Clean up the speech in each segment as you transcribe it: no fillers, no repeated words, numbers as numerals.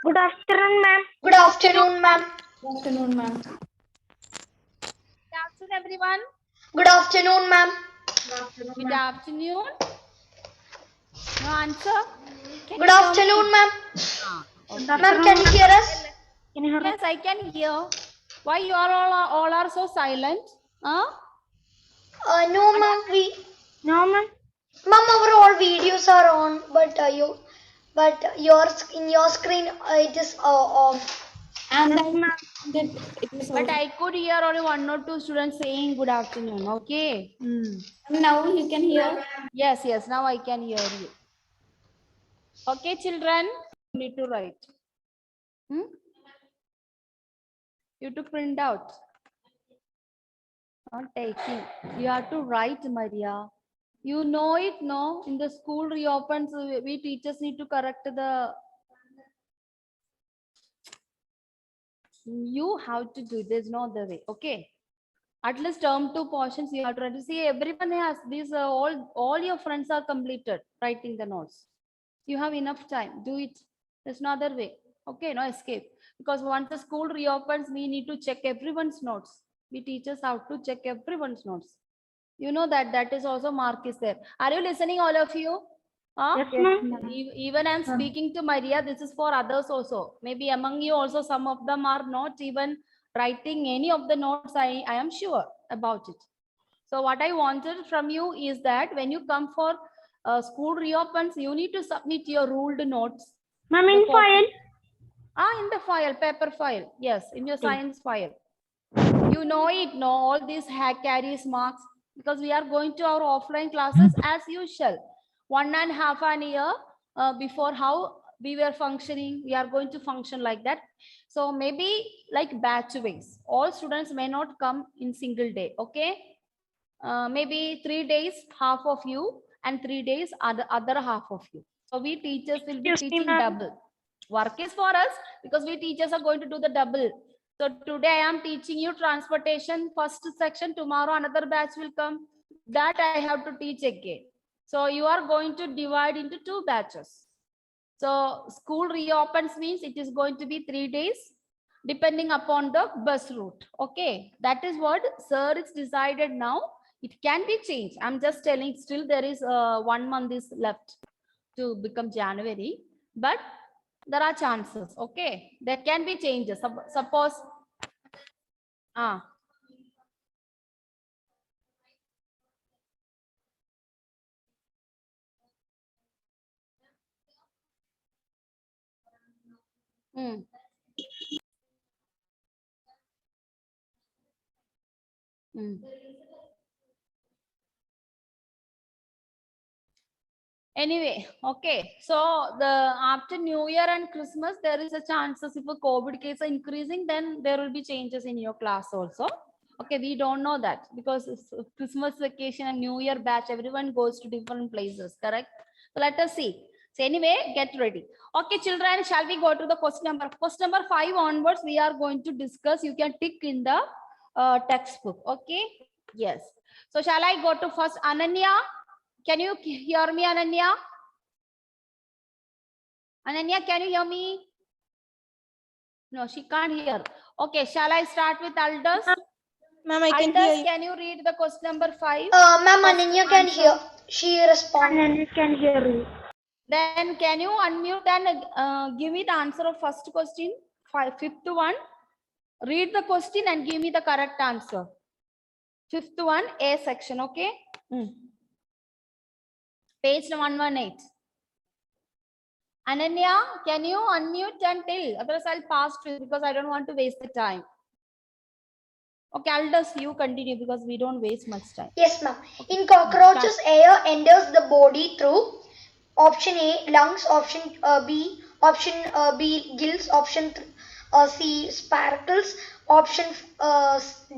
Good afternoon, ma'am. Good afternoon, ma'am. Good afternoon, ma'am. Good afternoon, everyone. Good afternoon, ma'am. Good afternoon. No answer? Can Good you hear me? afternoon, ma'am. Good Ma'am, afternoon. can you hear us? Can you hear Yes, I can hear. Why you all are so silent? Huh? No, ma'am. No, ma'am. Ma'am, our all videos are on, but yours in your screen it is off. And Yes, I ma'am. that it is But also. I could hear only one or two students saying good afternoon. Okay. Now you can hear. Yes, yes. Now I can hear you. Okay, children. You need to write. You to print out. Not taking. You have to write, Maria. You know it, no? In the school reopens, we teachers need to correct the. You have to do. There's no other way. Okay. At least term 2 portions you have to write. See, everyone has these. All your friends are completed writing the notes. You have enough time. Do it. There's no other way. Okay, no escape. Because once the school reopens, we need to check everyone's notes. We teachers have to check everyone's notes. You know that is also mark is there. Are you listening, all of you? Yes, ma'am. Even I'm speaking to Maria, this is for others also. Maybe among you also, some of them are not even writing any of the notes. I am sure about it. So what I wanted from you is that when you come for school reopens, you need to submit your ruled notes. Ma'am, The in copy. file. In the file, paper file. Yes, in your science file. You know it, no, all these carries marks because we are going to our offline classes as usual. 1.5 an year before how we were functioning, we are going to function like that. So maybe like batch ways. All students may not come in single day, okay? Maybe 3 days, half of you, and 3 days, other half of you. So we teachers will be Excuse me, teaching ma'am. double. Work is for us because we teachers are going to do the double. So today I am teaching you transportation first section. Tomorrow another batch will come. That I have to teach again. So you are going to divide into 2 batches. So school reopens means it is going to be 3 days depending upon the bus route. Okay, that is what sir is decided now. It can be changed. I'm just telling still there is 1 month is left to become January, but there are chances. Okay, there can be changes. Suppose hmm. Hmm. Anyway, okay. So the after New Year and Christmas, there is a chances if a COVID case are increasing, then there will be changes in your class also. Okay, we don't know that because it's Christmas vacation and New Year batch, everyone goes to different places, correct? So let us see. So anyway, get ready. Okay, children, shall we go to the question number 5 onwards? We are going to discuss. You can tick in the textbook. Okay. Yes. So shall I go to first Ananya? Can you hear me, Ananya? Ananya, can you hear me? No, she can't hear. Okay, shall I start with Aldous? Ma'am, I can Aldous, hear you. can you read the question number 5? Ma'am, First Ananya can answer. hear. She respond. Ananya can hear you. Then can you unmute and give me the answer of first question, fifth one? Read the question and give me the correct answer. Fifth one, A section, okay? Page 118. Ananya, can you unmute and tell? Otherwise, I'll pass to you because I don't want to waste the time. Okay, Aldous, you continue because we don't waste much time. Yes, ma'am. In cockroaches, air enters the body through option A, lungs, option B, gills, option C, sparkles, option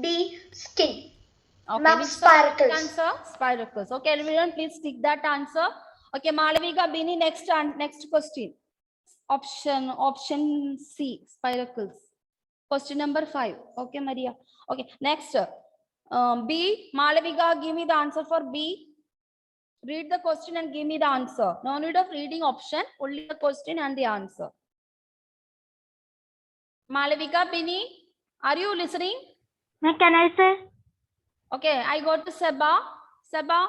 D, skin. Okay, Ma'am, which sparkles. answer? Spiracles. Okay, everyone, please stick that answer. Okay, Malavika Bini, next question. Option C, spiracles. Question number 5. Okay, Maria. Okay, next. B, Malavika, give me the answer for B. Read the question and give me the answer. No need of reading option, only the question and the answer. Malavika, Bini, are you listening? Now can I say? Okay, I go to Seba. Seba,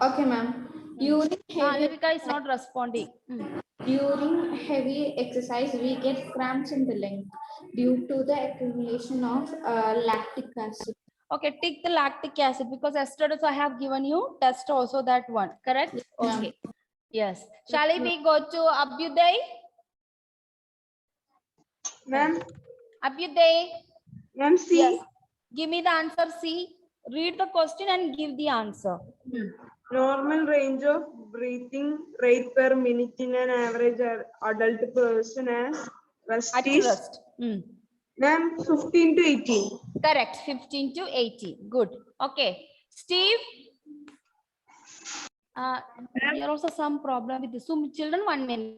Okay, ma'am. During heavy Malavika is not responding. during heavy exercise, we get cramps in the leg due to the accumulation of lactic acid. Okay, take the lactic acid because yesterday I have given you test also that one. Correct? ma'am. Okay. Yes. Shall we go to Abhyuday? Ma'am, Abhyuday. ma'am, C. Yes. Give me the answer C. Read the question and give the answer. Normal range of breathing rate per minute in an average adult person as rest At is, rest. ma'am, 15 to 18. Correct. 15 to 80. Good. Okay. Steve. Here also some problem with the Zoom. Children, 1 minute.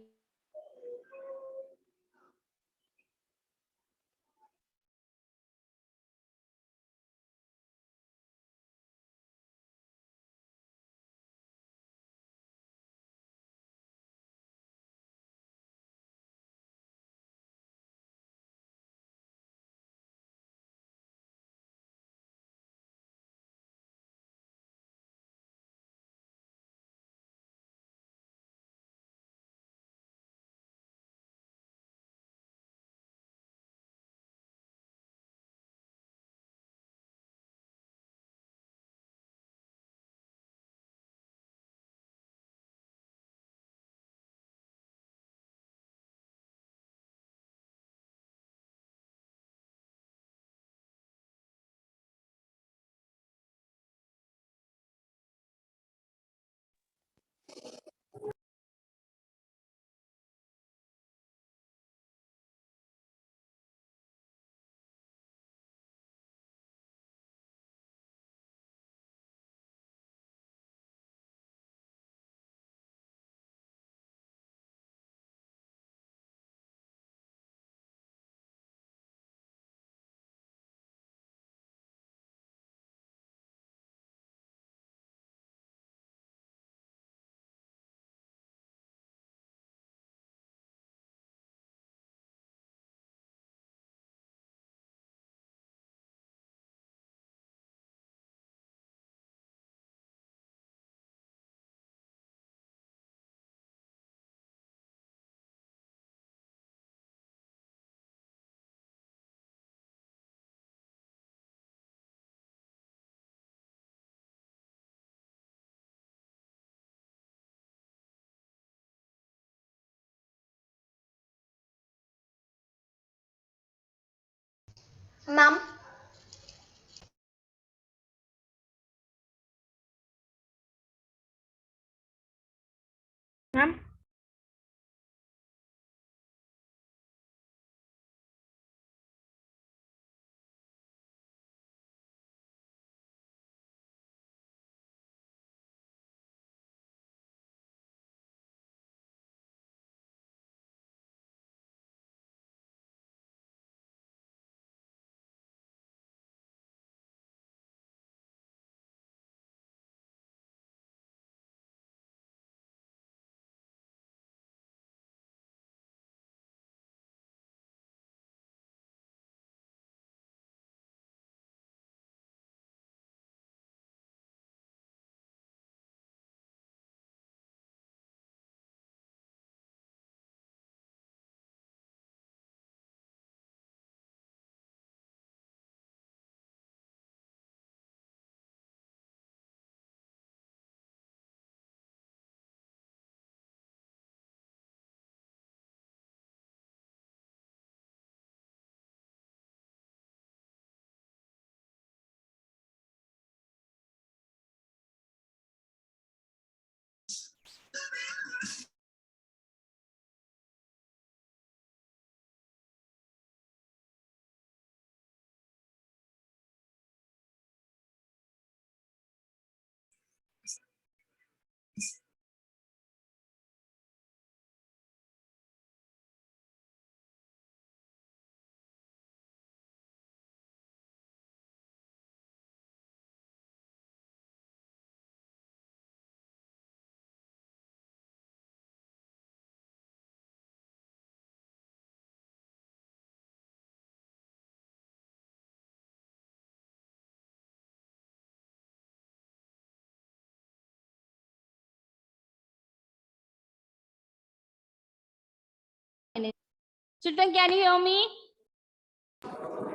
Ma'am, Ma'am. Children, can you hear me?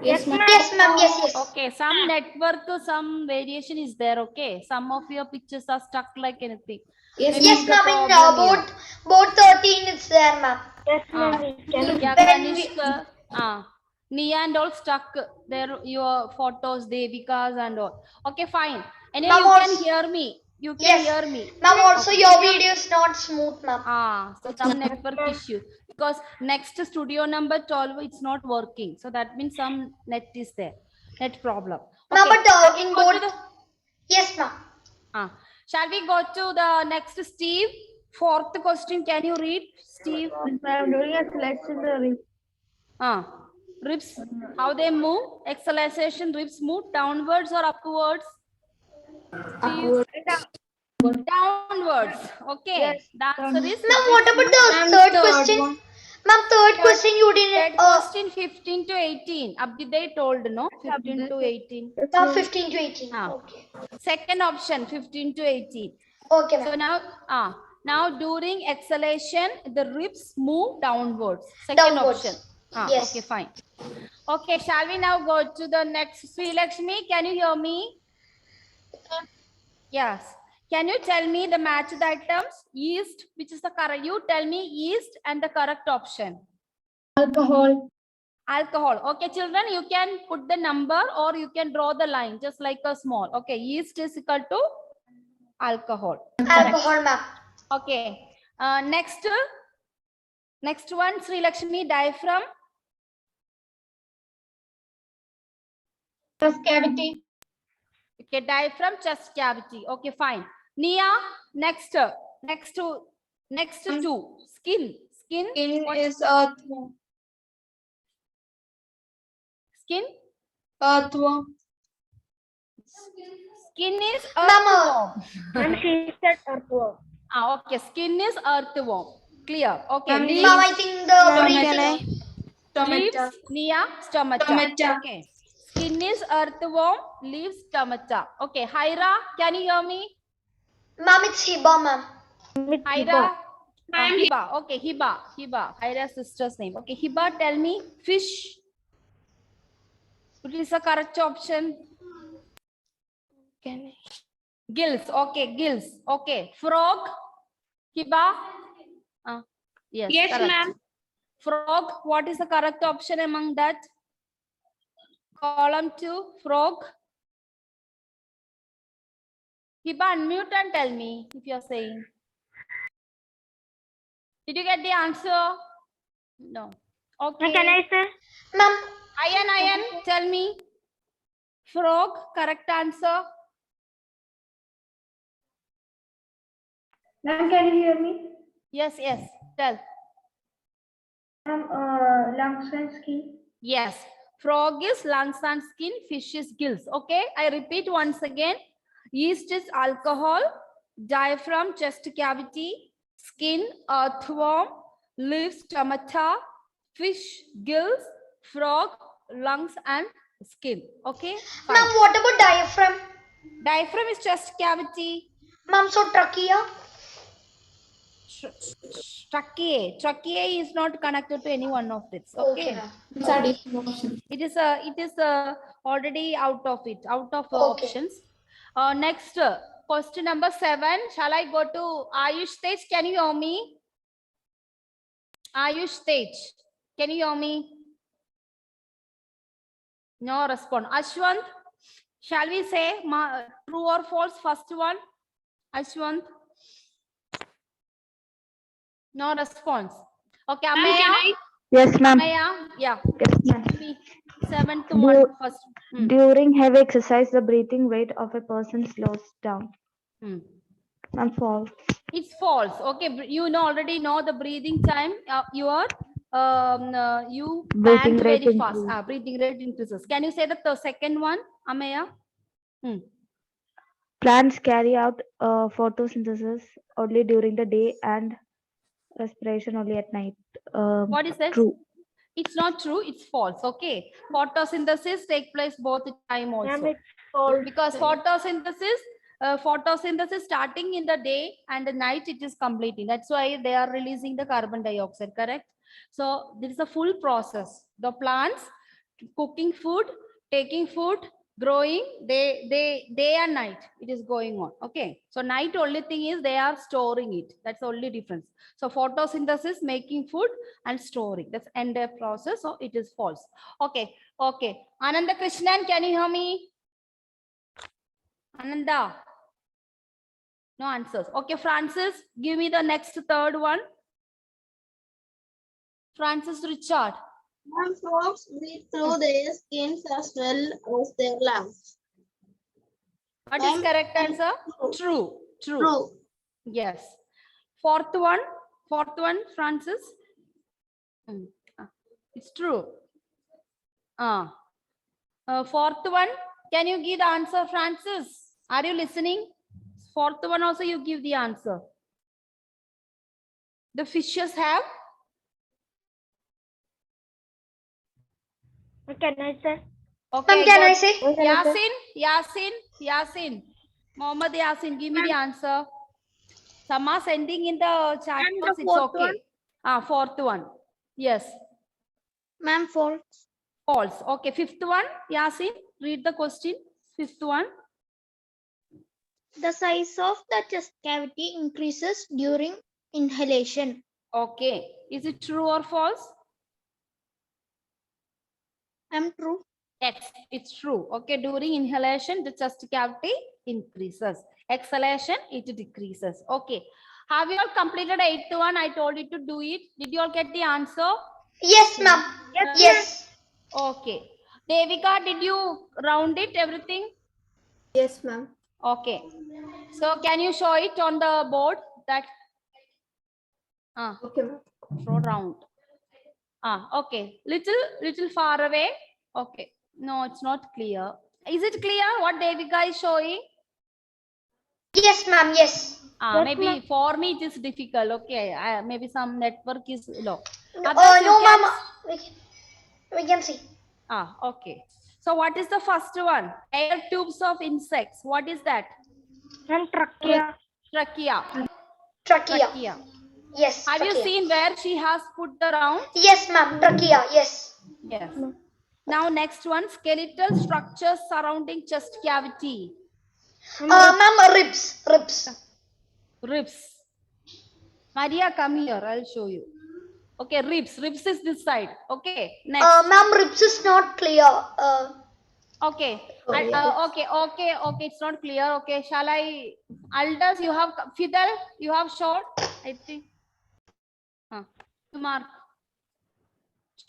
Yes, ma'am. Yes, ma'am. Yes. Okay, some network, some variation is there. Okay, some of your pictures are stuck like anything. Yes, Maybe Yes, it's the ma'am. In problem here. boat 13, it's there, ma'am. Yes, ma'am. Yeah, When we- Kanishka, Nia and all stuck there, your photos, Devika's and all. Okay, fine. Anyway, Ma'am, you can also- hear me. You can Yes. hear me. Ma'am, also Okay. your video is not smooth, ma'am. So some network issue because next studio number 12 it's not working. So that means some net is there, net problem. Ma'am, Okay. but in Go to both. Yes, ma'am. Shall we go to the next Steve? Fourth question. Can you read, Steve? I'm doing a selection. Ribs, how they move? Acceleration, ribs move downwards or upwards? Upward. Downwards. Okay. Yes, The answer is Ma'am, what about the third question? Ma'am, third question you third didn't. question 15 to 18. Abhiday told no 15 to 18. 15 to 18. Okay. Second option 15 to 18. Okay, So ma'am. now during acceleration the ribs move downwards. Second Downwards. option. Yes. Okay, fine. Okay, shall we now go to the next? Sri Lakshmi, can you hear me? Yes. Can you tell me the matched items? Yeast, which is the correct? You tell me yeast and the correct option. Alcohol. Alcohol. Okay, children, you can put the number or you can draw the line just like a small. Okay, yeast is equal to alcohol. Alcohol, ma'am. Okay. Next one, Sri Lakshmi, diaphragm. Chest cavity. Okay, diaphragm, chest cavity. Okay, fine. Nia, next two. Skin. Skin What- is earthworm. Skin. Earthworm. Skin is Mama. earthworm. And she said earthworm. Okay, skin is earthworm. Clear. Okay. Ma'am, Leaves, Ma'am, I think the briefing. Tomato. leaves, Nia, stomata. Stomata. Okay. Skin is earthworm, leaves stomata. Okay, Hyra, can you hear me? Ma'am, it's Hiba, ma'am. Hyra. Hiba. Okay, Hiba. Hyra's sister's name. Okay, Hiba, tell me, fish. What is the correct option? Gills. Okay, gills. Okay, frog. Hiba. Yes. Yes, correct. ma'am. Frog. What is the correct option among that? Column 2, frog. Hiba, unmute and tell me if you're saying. Did you get the answer? No. Okay. Can I say? Ma'am, Ayan, tell me. Frog, correct answer. Ma'am, can you hear me? Yes, tell. Lungs and skin. Yes. Frog is lungs and skin, fish is gills. Okay, I repeat once again. Yeast is alcohol, diaphragm, chest cavity, skin, earthworm, leaves, stomata, fish, gills, frog, lungs and skin. Okay, fine. ma'am, what about diaphragm? Diaphragm is chest cavity. Ma'am, so trachea? Trachea is not connected to any one of this. Okay. ma'am. It is already out of Okay. options. Next question number 7. Shall I go to Ayush Tej? Can you hear me? Ayush Tej, can you hear me? No response. Ashwant, shall we say true or false? First one, Ashwant. No response. Okay, Ameya. Yes, ma'am. Ameya, yeah. Yes, ma'am. 7 to 1 first. During heavy exercise, the breathing rate of a person slows down. Ma'am, false. It's false. Okay, you already know the breathing time. You Breathing pant rate very fast. increase. Breathing rate increases. Can you say the second one, Ameya? Plants carry out photosynthesis only during the day and respiration only at night. What is this? True. It's not true. It's false. Okay, photosynthesis take place both the time also. Ma'am, it's false. Because photosynthesis photosynthesis starting in the day and the night it is completing. That's why they are releasing the carbon dioxide, correct? So this is a full process. The plants cooking food, taking food, growing, day and night it is going on. Okay, so night only thing is they are storing it. That's the only difference. So photosynthesis, making food and storing, that's entire process. So it is false. Okay, okay. Ananda Krishnan, can you hear me? Ananda, no answers. Okay, Francis, give me the next third one. Francis Richard. Some frogs breathe through their skins as well as their lungs. What is correct answer? True. True. Yes. Fourth one, Francis. It's true. Fourth one, can you give the answer, Francis? Are you listening? Fourth one also you give the answer. The fishes have. Can I say? Okay. Ma'am, can I good. say? Yasin. Mohammed Yasin, give me the answer. Sama sending in the chat And the box, it's fourth okay. Fourth one. Yes. Ma'am, false. False. Okay. Fifth one, Yasin, read the question. Fifth one. The size of the chest cavity increases during inhalation. Okay. Is it true or false? True. Yes, it's true. Okay. During inhalation, the chest cavity increases. Exhalation, it decreases. Okay. Have you all completed eighth one? I told you to do it. Did you all get the answer? Yes, ma'am. Yes. Okay. Devika, did you round it, everything? Yes, ma'am. Okay. So can you show it on the board that Okay, ma'am. throw round? Okay. Little far away. Okay. No, it's not clear. Is it clear what Devika is showing? Yes, ma'am. Yes. Maybe for me it is difficult. Okay. Maybe some network is low. No, Others you can- ma'am. We can see. Okay. So what is the first one? Air tubes of insects. What is that? And trachea. Trachea. Trachea. Yes. Have you trachea. seen where she has put the round? Yes, ma'am. Trachea. Yes. Yes. Now next one, skeletal structures surrounding chest cavity. Ma'am, ribs. Ribs. Maria, come here. I'll show you. Okay, ribs. Ribs is this side. Okay. Next. Ma'am, ribs is not clear. Okay. Okay. It's not clear. Okay. Shall I? Aldous, you have Fidel. You have short. I think. Mark.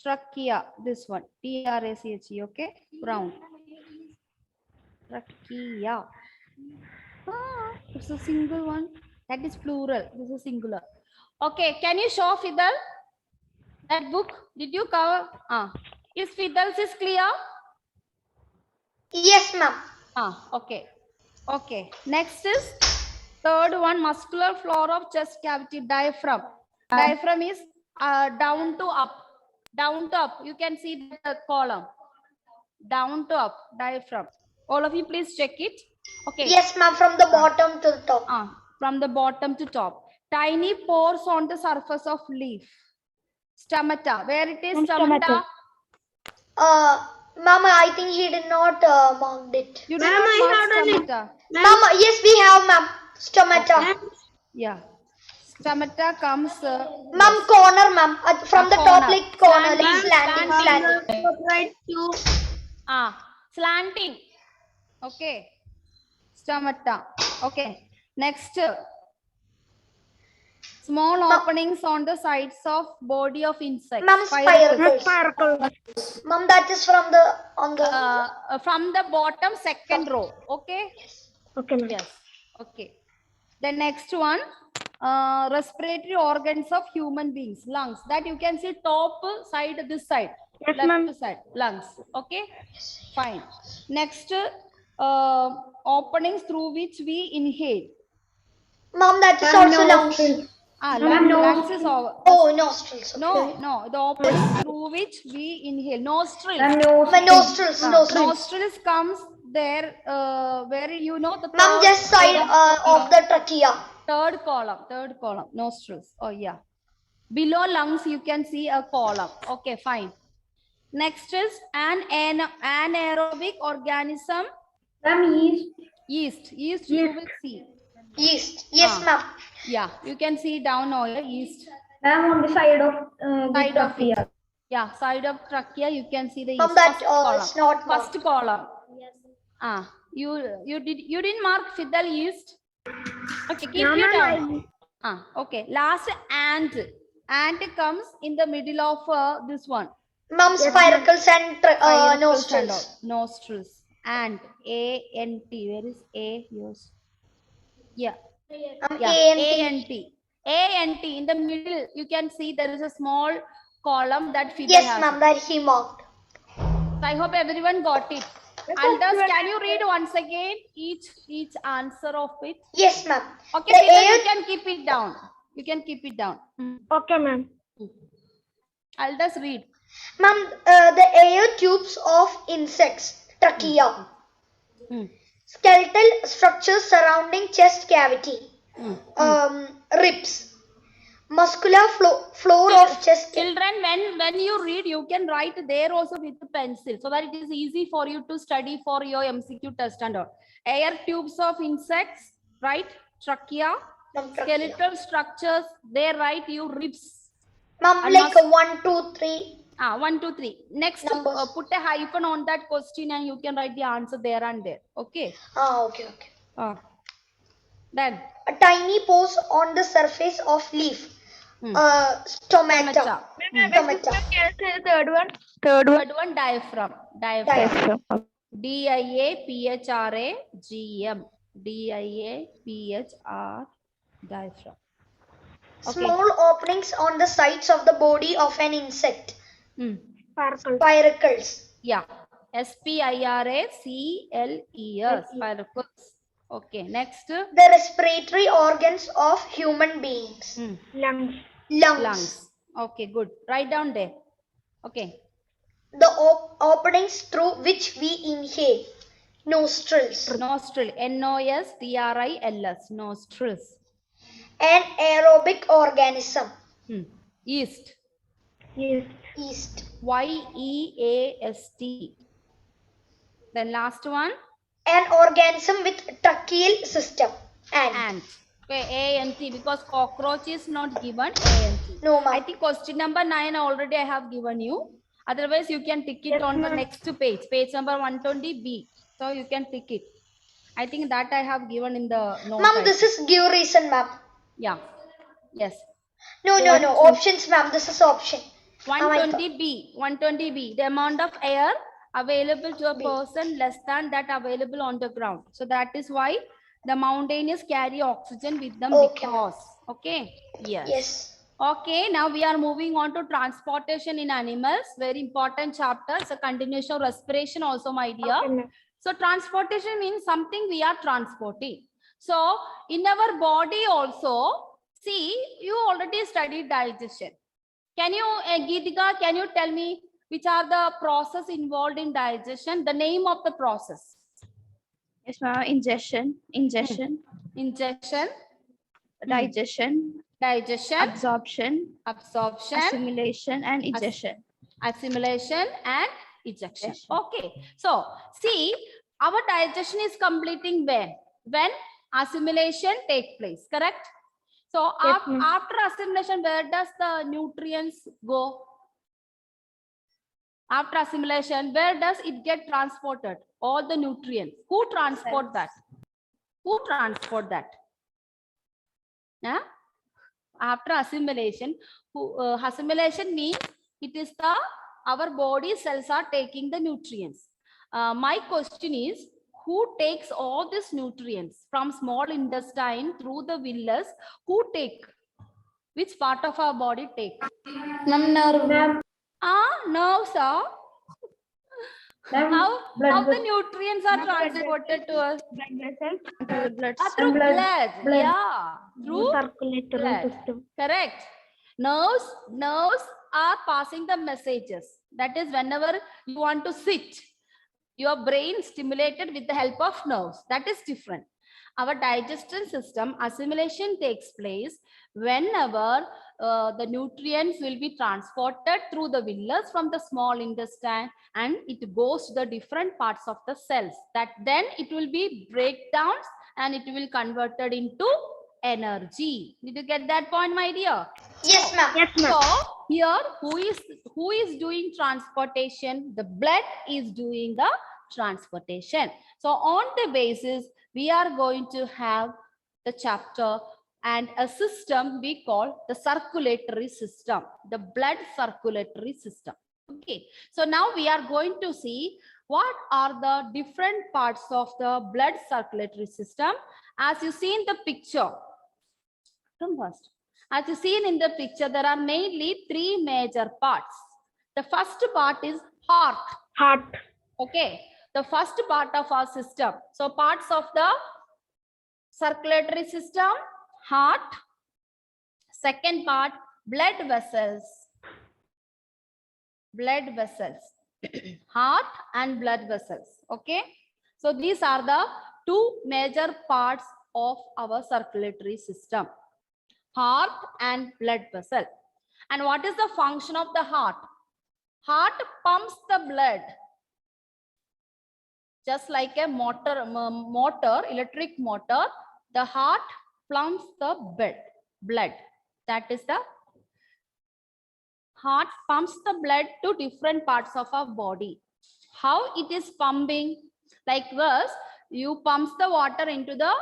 Trachea. This one. T-R-A-C-H-E. Okay. Round. Trachea. It's a single one. That is plural. This is singular. Okay. Can you show Fidel that book? Did you cover? Is Fidel's is clear? Yes, ma'am. Okay. Okay. Next is third one, muscular floor of chest cavity, diaphragm. Diaphragm is down to up. Down to up. You can see the column. Down to up, diaphragm. All of you please check it. Okay. Yes, ma'am. From the bottom to the top. From the bottom to top. Tiny pores on the surface of leaf. Stomata. Where it is stomata? Mama, I think he did not mark it. You did not mark stomata. Mama, yes, we have, ma'am. Stomata. Yeah. Stomata comes. Ma'am, corner, ma'am. From the top, corner. like corner, like slanting. Right to Slanting. Okay. Stomata. Okay. Next. Small openings on the sides of body of insects. Ma'am, spiracles. Ma'am, that is from the bottom second row. Okay. Okay, ma'am. Yes. Okay. The next one, respiratory organs of human beings, lungs. That you can see top side, this side, Yes, ma'am. left side, lungs. Okay. Fine. Next, openings through which we inhale. Ma'am, that is also lungs. Lungs is over. Oh, nostrils. Okay. No, the openings through which we inhale. Nostrils. Nostrils. Nostrils comes there, where you know the Ma'am, just side of the trachea. third column, nostrils. Oh yeah. Below lungs, you can see a column. Okay, fine. Next is an anaerobic organism. Yeast you will see. Yeast. Yes, Ah. ma'am. Yeah, you can see down here, yeast. Ma'am, on the side of Side of it. Yeah, side of trachea, you can see the yeast. Ma'am, that First column. is not First marked. column. Ah, you didn't mark Fidel yeast. Okay, keep it down. Okay. Last ant comes in the middle of this one. Ma'am, spiracles and Spiracles and nostrils. all. Nostrils. Ant. A-N-T. Where is A? Yours. Yeah. Ma'am, Yeah. A-N-T. A-N-T. In the middle, you can see there is a small column that Fidel Yes, has. ma'am, that he marked. So I hope everyone got it. Aldous, can you read once again each answer of it? Yes, ma'am. Okay, The Fidel, air- you can keep it down. You can keep it down. Okay, ma'am. Aldous, read. Ma'am, the air tubes of insects, trachea. Skeletal structures surrounding chest cavity. Ribs. Muscular floor of chest. Children, when you read, you can write there also with the pencil so that it is easy for you to study for your MCQ test and all. Air tubes of insects, right? Trachea. Skeletal structures, they write you ribs. Ma'am, like 1, 2, 3. 1, 2, 3. Next, put a hyphen on that question and you can write the answer there and there. Okay. Okay. Then. A tiny pores on the surface of leaf. Stomata. Third one, diaphragm. D-I-A-P-H-R-A-G-M. D-I-A-P-H-R, diaphragm. Okay. Small openings on the sides of the body of an insect. Spiracles. Yeah. S-P-I-R-A-C-L-E-S. Spiracles. Okay. Next. The respiratory organs of human beings. Lungs. Okay, good. Write down there. Okay. The openings through which we inhale. Nostrils. Nostril. N-O-S-T-R-I-L-S. Nostrils. An aerobic organism. Yeast. Yeast. Y-E-A-S-T. Then last one. An organism with tracheal system. Ant. Okay, A-N-T, because cockroach is not given A-N-T. No, ma'am. I think question number 9 already I have given you. Otherwise, you can tick it on the next page. Page number 120B. So you can tick it. I think that I have given in the note. Ma'am, this is give reason, ma'am. Yeah. Yes. No. Options, ma'am. This is option. 120B. The amount of air available to a person less than that available on the ground. So that is why the mountainous carry oxygen with them because. Okay. Yes. Okay. Now we are moving on to transportation in animals. Very important chapter. It's a continuation of respiration also, my dear. Okay, so transportation means something we are transporting. So in our body also, see, you already studied digestion. Can you, Geetika, can you tell me which are the process involved in digestion? The name of the process. Yes, ma'am. Ingestion, digestion, absorption, assimilation, and ejection. Assimilation and ejection. Okay. So see, our digestion is completing when assimilation take place. Correct? So after assimilation, where does the nutrients go? After assimilation, where does it get transported? All the nutrients. Who transport that? Yeah? After assimilation, assimilation means it is our body cells are taking the nutrients. My question is, who takes all these nutrients from small intestine through the villus? Who take? Which part of our body take? Nerve. Nerves are. How the nutrients are transported to us? Through blood. Yeah. Through circulatory system. Correct. Nerves are passing the messages. That is, whenever you want to sit, Your brain stimulated with the help of nerves. That is different. Our digestion system assimilation takes place whenever the nutrients will be transported through the villi from the small intestine and it goes to the different parts of the cells. That then it will be breakdowns and it will converted into energy. Did you get that point, my dear? Yes, ma'am. Yes, ma'am. So here, who is doing transportation? The blood is doing the transportation. So on the basis, we are going to have the chapter and a system we call the circulatory system, the blood circulatory system. Okay, so now we are going to see what are the different parts of the blood circulatory system. As you see in the picture, come first. As you see in the picture, there are mainly three major parts. The first part is heart. Heart. Okay, the first part of our system. So parts of the circulatory system, heart. Second part, blood vessels. Blood vessels. Heart and blood vessels. Okay, so these are the two major parts of our circulatory system. Heart and blood vessel. And what is the function of the heart? Heart pumps the blood. Just like a motor, electric motor, the heart pumps the blood. That is the heart pumps the blood to different parts of our body. How it is pumping? Like this, you pumps the water into the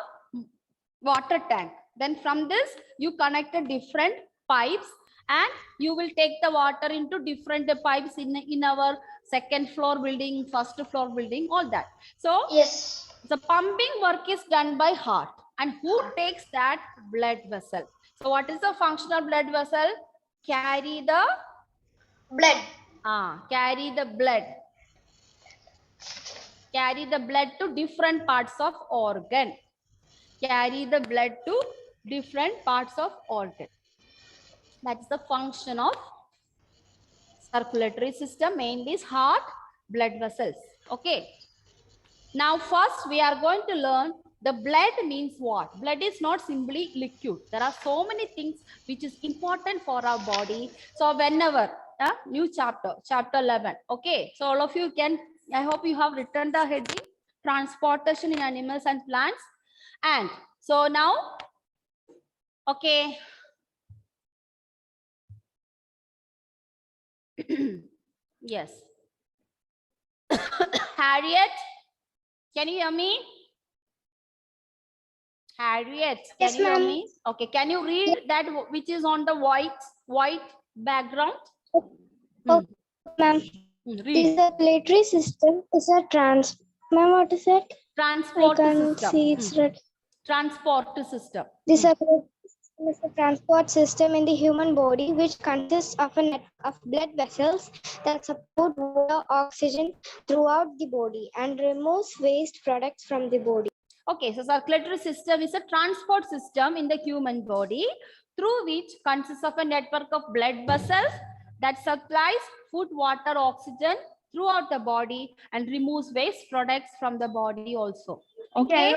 water tank. Then from this, you connect a different pipes and you will take the water into different pipes in our second floor building, first floor building, all that. So Yes. the pumping work is done by heart. And who takes that? Blood vessel. So what is the function of blood vessel? Carry the Blood. carry the blood. Carry the blood to different parts of organ. Carry the blood to different parts of organ. That's the function of circulatory system, mainly is heart, blood vessels. Okay. Now first we are going to learn the blood means what? Blood is not simply liquid. There are so many things which is important for our body. So whenever, new chapter 11. Okay. So all of you can, I hope you have written the heading, transportation in animals and plants. And so now, okay. Yes. Harriet, can you hear me? Harriet, can Yes, you hear ma'am. me? Okay, can you read that which is on the white background? Oh, ma'am. Read. The circulatory system is a ma'am, what is it? I Transport can't system. see it's written. Transport system. The circulatory system is a transport system in the human body which consists of a network of blood vessels that support water, oxygen throughout the body and removes waste products from the body. Okay, so circulatory system is a transport system in the human body through which consists of a network of blood vessels that supplies food, water, oxygen throughout the body and removes waste products from the body also. Okay.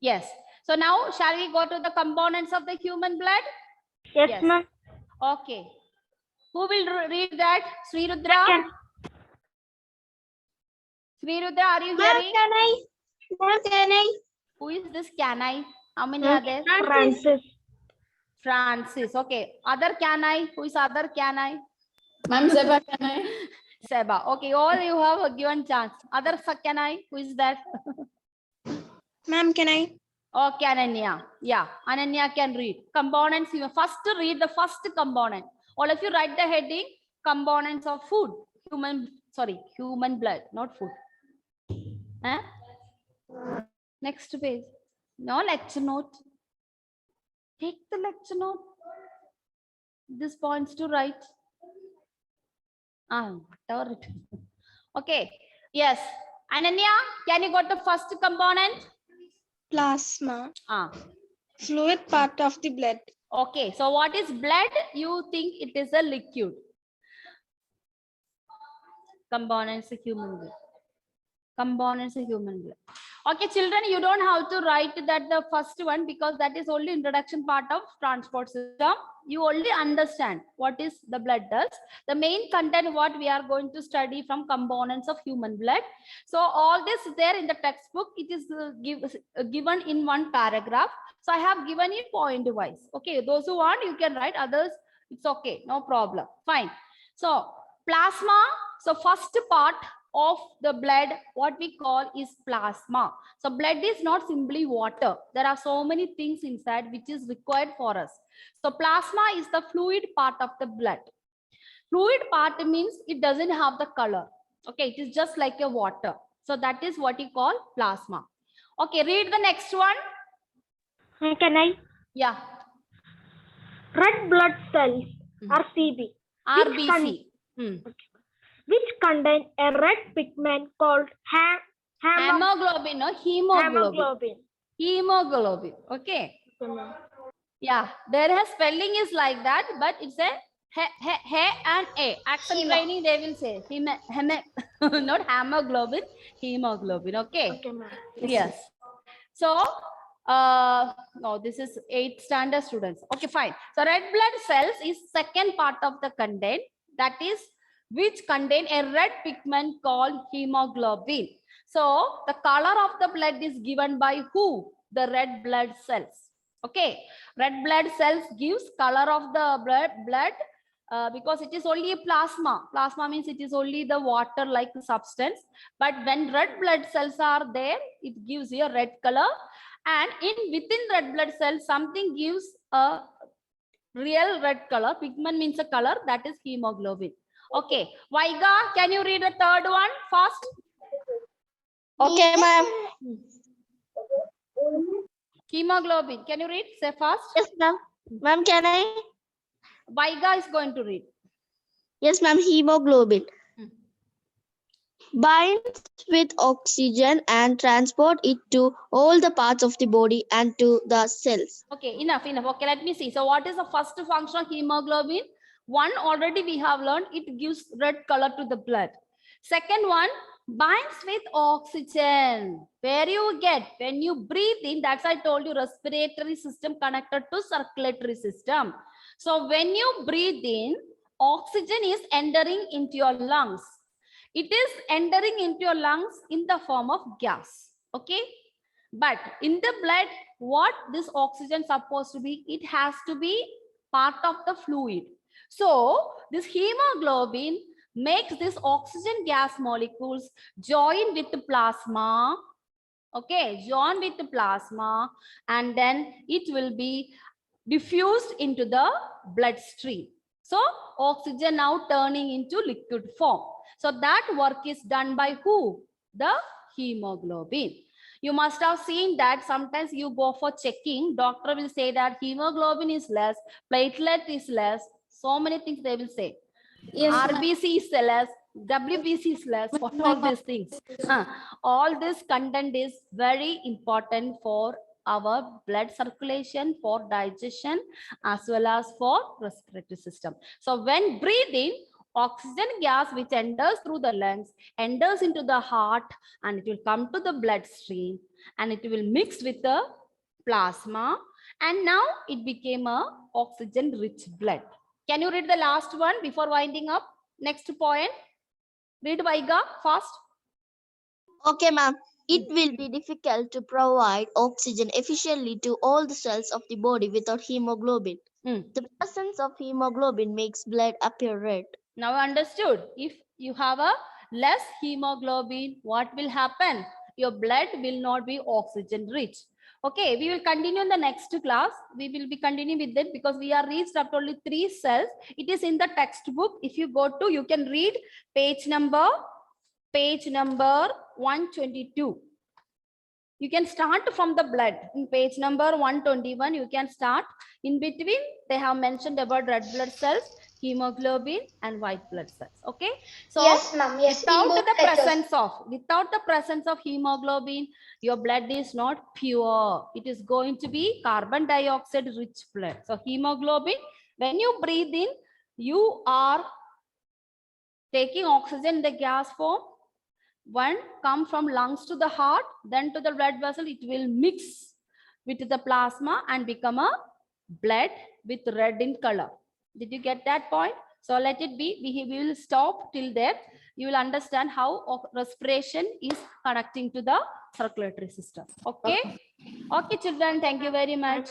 Yes. So now shall we go to the components of the human blood? Yes, ma'am. Okay. Who will read that? Sri Rudra? Sri Rudra, are you hearing? Can I? Who is this? Can I? How many are there? Francis. Francis. Okay. Other can I? Who is other can I? Ma'am, Seba, can I? Seba. Okay. All you have a given chance. Other can I? Who is that? Ma'am, can I? Okay, Ananya. Yeah, Ananya can read. Components. You first read the first component. All of you write the heading. Components of food. Human blood, not food. Huh? Next page. No lecture note. Take the lecture note. This points to write. Whatever it is. Okay. Yes. Ananya, can you go to first component? Plasma. Fluid part of the blood. Okay. So what is blood? You think it is a liquid. Components of human blood. Components of human blood. Okay, children, you don't have to write that the first one because that is only introduction part of transport system. You only understand what is the blood does. The main content what we are going to study from components of human blood. So all this is there in the textbook. It is given in one paragraph. So I have given it point wise. Okay, those who want you can write, others it's okay, no problem. Fine. So plasma. So first part of the blood, what we call is plasma. So blood is not simply water. There are so many things inside which is required for us. So plasma is the fluid part of the blood. Fluid part means it doesn't have the color. Okay, it is just like a water. So that is what you call plasma. Okay, read the next one. Can I? Yeah. Red blood cells, RCB, RBC. which contain a red pigment called Hemoglobin, no? Hemoglobin. hemoglobin. Hemoglobin. Okay. Yeah, their spelling is like that, but it's a he and a. Accent Hemo. training, they will say not hemoglobin, hemoglobin. Okay. Okay, ma'am. Yes. So, no, this is 8th standard students. Okay, fine. So red blood cells is second part of the content, that is which contain a red pigment called hemoglobin. So the color of the blood is given by who? The red blood cells. Okay, red blood cells gives color of the blood because it is only a plasma. Plasma means it is only the water like substance. But when red blood cells are there, it gives you a red color. And within red blood cells, something gives a real red color. Pigment means a color, that is hemoglobin. Okay, Vaiga, can you read the third one first? Okay, ma'am. Hemoglobin, can you read? Say first. Yes, ma'am. Ma'am, can I? Vaiga is going to read. Yes, ma'am. Hemoglobin Hmm. binds with oxygen and transport it to all the parts of the body and to the cells. Okay, enough. Okay, let me see. So what is the first function of hemoglobin? One already we have learned, it gives red color to the blood. Second one, binds with oxygen. Where you get? When you breathe in, that's I told you, respiratory system connected to circulatory system. So when you breathe in, oxygen is entering into your lungs. It is entering into your lungs in the form of gas. Okay. But in the blood, what this oxygen supposed to be? It has to be part of the fluid. So this hemoglobin makes this oxygen gas molecules join with the plasma. Okay, join with the plasma, and then it will be diffused into the bloodstream. So oxygen now turning into liquid form. So that work is done by who? The hemoglobin. You must have seen that sometimes you go for checking, doctor will say that hemoglobin is less, platelet is less, so many things they will say. Yes, RBC is less, WBC is less, what all these things. All this content is very important for our blood circulation, for digestion, as well as for respiratory system. So when breathing, oxygen gas which enters through the lungs enters into the heart, and it will come to the bloodstream, and it will mix with the plasma, and now it became a oxygen rich blood. Can you read the last one before winding up? Next point. Read Vaiga fast. Okay, ma'am. It will be difficult to provide oxygen efficiently to all the cells of the body without hemoglobin. The presence of hemoglobin makes blood appear red. Now understood. If you have a less hemoglobin, what will happen? Your blood will not be oxygen rich. Okay, we will continue in the next class. We will be continuing with it because we are reached up to only 3 cells. It is in the textbook. If you go to, you can read page number 122. You can start from the blood. In page number 121, you can start. In between, they have mentioned about red blood cells, hemoglobin, and white blood cells. Okay. So Yes, ma'am. Yes. without in both the letters. presence of hemoglobin, your blood is not pure. It is going to be carbon dioxide rich blood. So hemoglobin, when you breathe in, you are taking oxygen in the gas form. One come from lungs to the heart, then to the blood vessel. It will mix with the plasma and become a blood with red in color. Did you get that point? So let it be. We will stop till there. You will understand how respiration is connecting to the circulatory system. Okay. Okay, children. Thank you very much.